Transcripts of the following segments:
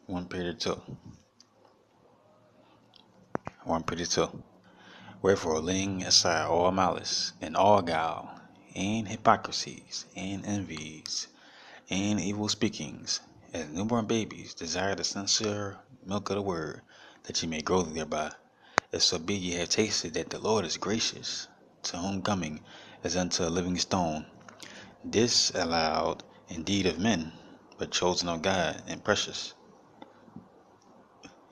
1 Peter 2. 1 Peter 2. Wherefore, laying aside all malice, and all guile, and hypocrisies, and envies, and evil speakings, as newborn babies, desire the sincere milk of the word, that ye may grow thereby. If so be ye have tasted that the Lord is gracious, to whom coming as unto a living stone, disallowed indeed of men, but chosen of God and precious.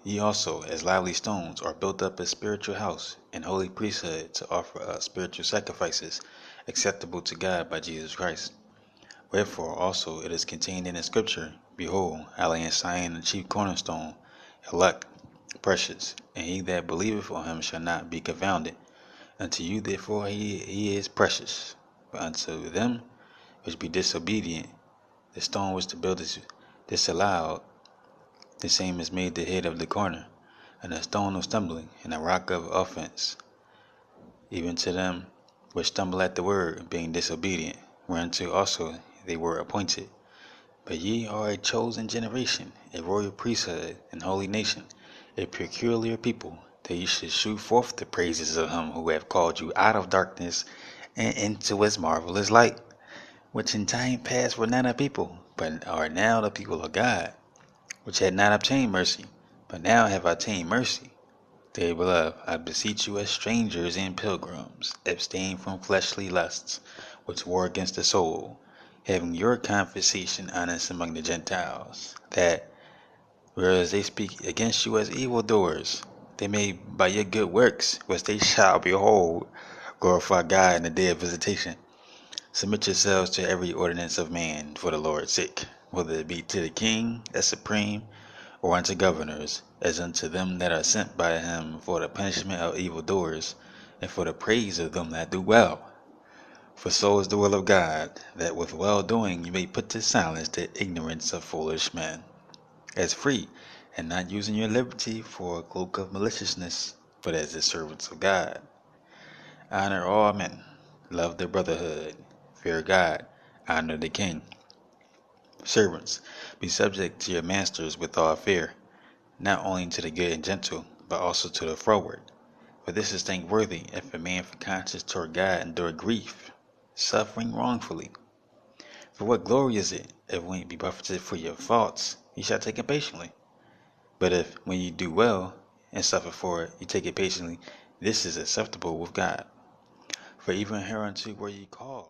Ye also, as lively stones, are built up a spiritual house, and holy priesthood, to offer up spiritual sacrifices acceptable to God by Jesus Christ. Wherefore also it is contained in the Scripture, Behold, I lay in Zion the chief cornerstone, elect, precious, and he that believeth on him shall not be confounded. Unto you therefore he is precious, but unto them which be disobedient, the stone which the builders disallowed, the same is made the head of the corner, and a stone of stumbling, and a rock of offense, even to them which stumble at the word, being disobedient, whereunto also they were appointed. But ye are a chosen generation, a royal priesthood, an holy nation, a peculiar people, that ye should shew forth the praises of him who hath called you out of darkness and into his marvelous light, which in time past were not a people, but are now the people of God, which had not obtained mercy, but now have obtained mercy. Dear beloved, I beseech you as strangers and pilgrims, abstain from fleshly lusts, which war against the soul, having your conversation honest among the Gentiles, that, whereas they speak against you as evildoers, they may by your good works, which they shall behold, glorify God in the day of visitation. Submit yourselves to every ordinance of man for the Lord's sake, whether it be to the king as supreme, or unto governors, as unto them that are sent by him for the punishment of evildoers, and for the praise of them that do well. For so is the will of God, that with well doing you may put to silence the ignorance of foolish men, as free, and not using your liberty for a cloak of maliciousness, but as the servants of God. Honor all men, love the brotherhood, fear God, honor the king. Servants, be subject to your masters with all fear, not only to the good and gentle, but also to the froward. For this is thankworthy, if a man for conscience toward God endure grief, suffering wrongfully. For what glory is it, if when you be buffeted for your faults, ye shall take it patiently? But if, when you do well, and suffer for it, you take it patiently, this is acceptable with God. For even hereunto were ye called.